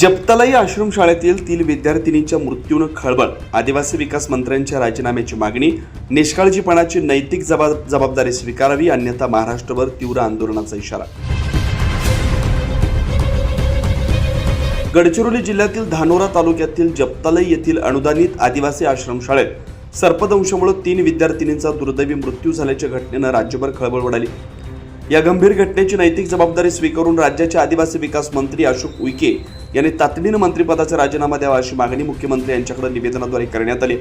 जपतालाई आश्रमशाळेतील 3 विद्यार्थिनींच्या मृत्यूनं खळबळ, आदिवासी विकास मंत्र्यांच्या राजीनाम्याची मागणी, निष्काळजीपणाची नैतिक जबाबदारी स्वीकारावी अन्यथा महाराष्ट्रभर तीव्र आंदोलनाचा इशारा। गडचिरोली जिल्ह्यातील धानोरा तालुक्यातील जपतालाई येथील अनुदानित आदिवासी आश्रमशाळेत सर्पदंशामुळे 3 विद्यार्थिनींचा दुर्दैवी मृत्यू झाल्याच्या घटनेनं राज्यभर खळबळ उडाली। या गंभीर घटनेची नैतिक जबाबदारी स्वीकारून राज्याचे आदिवासी विकास मंत्री अशोक उईके यांनी तातडीने मंत्रिपदाचा राजीनामा द्यावा अशी मागणी मुख्यमंत्री यांच्याकडे निवेदनाद्वारे करण्यात आली।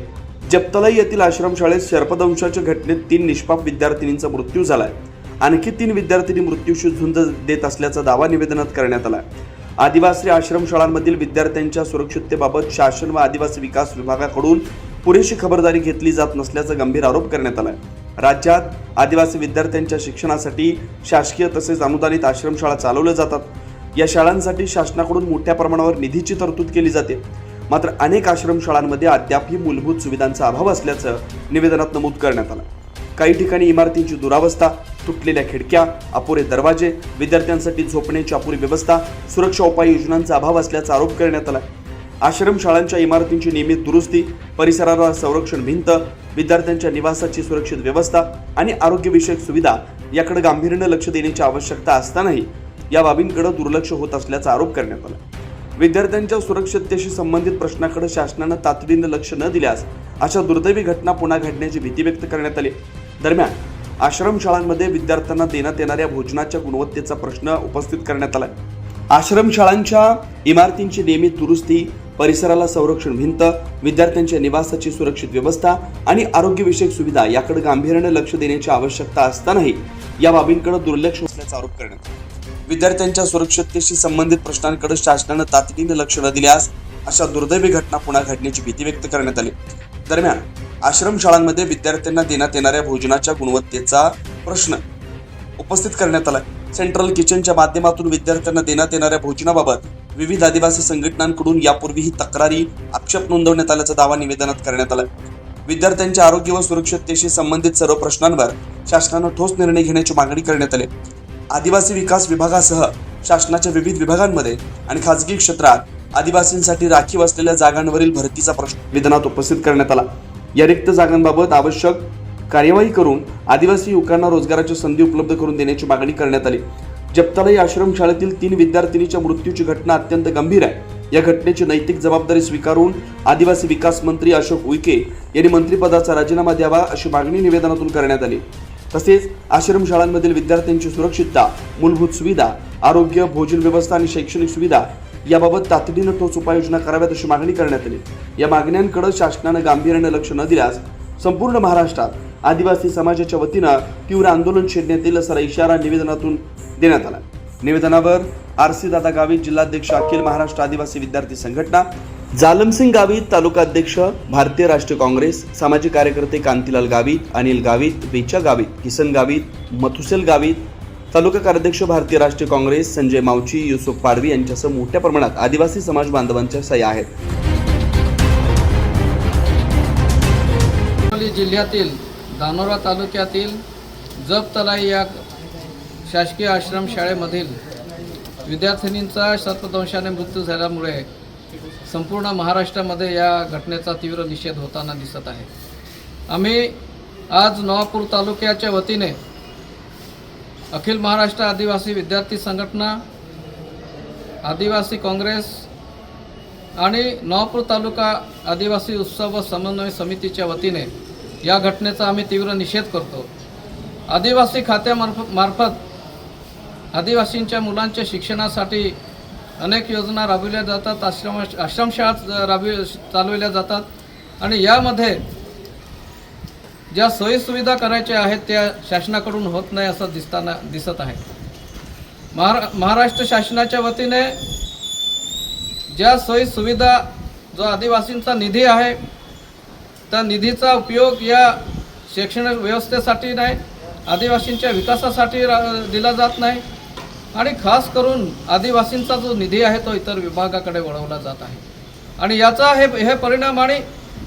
जपतालाई येथील आश्रमशाळेत सर्पदंशाच्या घटनेत 3 निष्पाप विद्यार्थिनींचा मृत्यू झालाय। आणखी 3 विद्यार्थिनी मृत्यूशी झुंज देत असल्याचा दावा निवेदनात करण्यात आला। आदिवासी आश्रमशाळांमधील विद्यार्थ्यांच्या सुरक्षिततेबाबत शासन व आदिवासी विकास विभागाकडून पुरेशी खबरदारी घेतली जात नसल्याचा गंभीर आरोप करण्यात आला। राज्यात आदिवासी विद्यार्थ्यांच्या शिक्षणासाठी शासकीय तसेच अनुदानित आश्रमशाळा चालवल्या जातात। या शाळांसाठी शासनाकडून मोठ्या प्रमाणावर निधीची तरतूद केली जाते, मात्र अनेक आश्रमशाळांमध्ये अद्यापही मूलभूत सुविधांचा अभाव असल्याचं निवेदनात नमूद करण्यात आलं। काही ठिकाणी इमारतींची दुरावस्था, तुटलेल्या खिडक्या, अपुरे दरवाजे, विद्यार्थ्यांसाठी झोपण्याची अपुरी व्यवस्था, सुरक्षा उपाययोजनांचा अभाव असल्याचा आरोप करण्यात आला। आश्रमशाळांच्या इमारतींची नियमित दुरुस्ती, परिसराला संरक्षण भिंत, विद्यार्थ्यांच्या निवासाची सुरक्षित व्यवस्था आणि आरोग्यविषयक सुविधा याकडे गांभीर्याने लक्ष देण्याची आवश्यकता असतानाही या बाबींकडे दुर्लक्ष होत असल्याचा आरोप करण्यात आला। विद्यार्थ्यांच्या सुरक्षिततेशी संबंधित प्रश्नाकडे शासनाने तातडीने लक्ष न दिल्यास अशा दुर्दैवी घटना पुन्हा घडण्याची भीती व्यक्त करण्यात आली। दरम्यान आश्रमशाळांमध्ये विद्यार्थ्यांना देण्यात येणाऱ्या भोजनाच्या गुणवत्तेचा प्रश्न उपस्थित करण्यात आला। आश्रमशाळांच्या इमारतींची नियमित दुरुस्ती, परिसराला संरक्षण भिंत, विद्यार्थ्यांच्या निवासाची सुरक्षित व्यवस्था आणि आरोग्यविषयक सुविधा याकडे गांभीर्याने लक्ष देण्याची आवश्यकता असतानाही या बाबींकडे दुर्लक्ष असल्याचा आरोप करण्यात आला। विद्यार्थ्यांच्या सुरक्षिततेशी संबंधित प्रश्नांकडे शासनाने तातडीने लक्ष न दिल्यास अशा दुर्दैवी घटना पुन्हा घडण्याची भीती व्यक्त करण्यात आली। दरम्यान आश्रमशाळांमध्ये विद्यार्थ्यांना देण्यात येणाऱ्या भोजनाच्या गुणवत्तेचा प्रश्न उपस्थित करण्यात आला। सेंट्रल किचनच्या माध्यमातून विद्यार्थ्यांना देण्यात येणाऱ्या भोजनाबाबत विविध आदिवासी संघटनांकडून यापूर्वीही तक्रारी, आक्षेप नोंदवण्यात आल्याचा दावा निवेदनात करण्यात आला। विद्यार्थ्यांच्या आरोग्य व सुरक्षिततेशी संबंधित सर्व प्रश्नांवर शासनाने ठोस निर्णय घेण्याची मागणी करण्यात आली। आदिवासी विकास विभागासह शासनाच्या विविध विभागांमध्ये आणि खासगी क्षेत्रात आदिवासींसाठी राखीव असलेल्या जागांवरील भरतीचा प्रश्न निवेदनात उपस्थित करण्यात आला। या रिक्त जागांबाबत आवश्यक कार्यवाही करून आदिवासी युवकांना रोजगाराच्या संधी उपलब्ध करून देण्याची मागणी करण्यात आली। जपतालाई आश्रमशाळेतील 3 विद्यार्थिनीच्या मृत्यूची घटना अत्यंत गंभीर आहे। या घटनेची नैतिक जबाबदारी स्वीकारून आदिवासी विकास मंत्री अशोक उईके यांनी मंत्रिपदाचा राजीनामा द्यावा अशी मागणी निवेदनातून करण्यात आली। तसेच आश्रमशाळांमधील विद्यार्थ्यांची सुरक्षितता, मूलभूत सुविधा, आरोग्य, भोजन व्यवस्था आणि शैक्षणिक सुविधा याबाबत तातडीने ठोस उपाययोजना कराव्यात अशी मागणी करण्यात आली। या मागण्यांकडे शासनाने गांभीर्याने लक्ष न दिल्यास संपूर्ण महाराष्ट्रात आदिवासी समाजाच्या वतीने तीव्र आंदोलन छेडण्यात येईल असा इशारा निवेदनातून देण्यात आला। निवेदनावर आरसी दादा गावित, जिल्हाध्यक्ष अखिल महाराष्ट्र आदिवासी विद्यार्थी संघटना, जालमसिंग गावित, तालुका अध्यक्ष भारतीय राष्ट्रीय काँग्रेस, सामाजिक कार्यकर्ते कांतीलाल गावित, अनिल गावित, बेचा गावित, किसन गावित, मथुसेल गावित, तालुका कार्याध्यक्ष भारतीय राष्ट्रीय काँग्रेस संजय मावची, युसुफ पाडवी यांच्यासह मोठ्या प्रमाणात आदिवासी समाज बांधवांच्या सह्या आहेत। जिल्ह्यातील धानोरा तालुक्यातील जपतालाई या शासकीय आश्रमशाळेमधील विद्यार्थिनींचा सर्पदंशाने मृत्यू झाल्यामुळे संपूर्ण महाराष्ट्रामध्ये या घटनेचा तीव्र निषेध होताना दिसत आहे। आम्ही आज नवापूर तालुक्याच्या वतीने अखिल महाराष्ट्र आदिवासी विद्यार्थी संघटना, आदिवासी काँग्रेस आणि नवापूर तालुका आदिवासी उत्सव व समन्वय समितीच्या वतीने या घटनेचा आम्ही तीव्र निषेध करतो। आदिवासी खात्यामार्फत आदिवासींच्या मुलांच्या शिक्षणासाठी अनेक योजना राबविल्या जातात, आश्रमशाळा चालवल्या जातात आणि यामध्ये ज्या सोयीसुविधा करायच्या आहेत त्या शासनाकडून होत नाही असं दिसत आहे। महाराष्ट्र शासनाच्या वतीने ज्या सोयीसुविधा, जो आदिवासींचा निधी आहे त्या निधीचा उपयोग या शैक्षणिक व्यवस्थेसाठी नाही, आदिवासींच्या विकासासाठी दिला जात नाही आणि खास करून आदिवासींचा जो निधी आहे तो इतर विभागाकडे वळवला जात आहे आणि याचा हे परिणाम आणि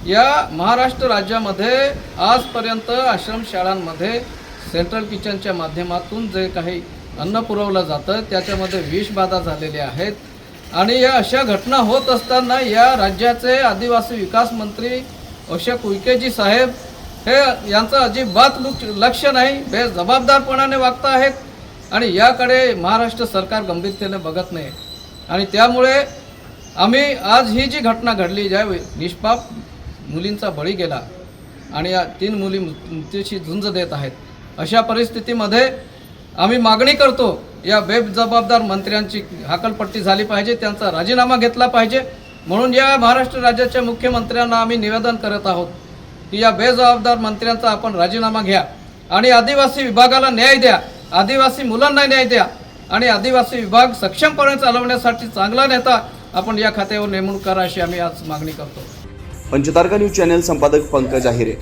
या महाराष्ट्र राज्यामध्ये आजपर्यंत आश्रमशाळांमध्ये सेंट्रल किचनच्या माध्यमातून जे काही अन्न पुरवलं जातं त्याच्यामध्ये विषबाधा झालेली आहेत आणि या अशा घटना होत असताना या राज्याचे आदिवासी विकास मंत्री अशोक उईकेजी साहेब हे यांचं अजिबात लक्ष नाही, बेजबाबदारपणाने वागत आहेत आणि याकडे महाराष्ट्र सरकार गंभीरतेने बघत नाही. आणि त्यामुळे आम्ही आज ही जी घटना घडली, ज्या निष्पाप मुलींचा बळी गेला आणि या 3 मुली मृत्यूची झुंज देत आहेत, अशा परिस्थितीमध्ये आम्ही मागणी करतो या बेजबाबदार मंत्र्यांची हाकलपट्टी झाली पाहिजे, त्यांचा राजीनामा घेतला पाहिजे. म्हणून या महाराष्ट्र राज्याच्या मुख्यमंत्र्यांना आम्ही निवेदन करत आहोत की या बेजबाबदार मंत्र्यांचा आपण राजीनामा घ्या आणि आदिवासी विभागाला न्याय द्या, आदिवासी मुलांना न्याय द्या आणि आदिवासी विभाग सक्षमपणे चालवण्यासाठी चांगला नेता आपण या खात्यावर नेमणूक करा, अशी आम्ही आज मागणी करतो. पंचतारका न्यूज चॅनल संपादक पंकज आहिरे.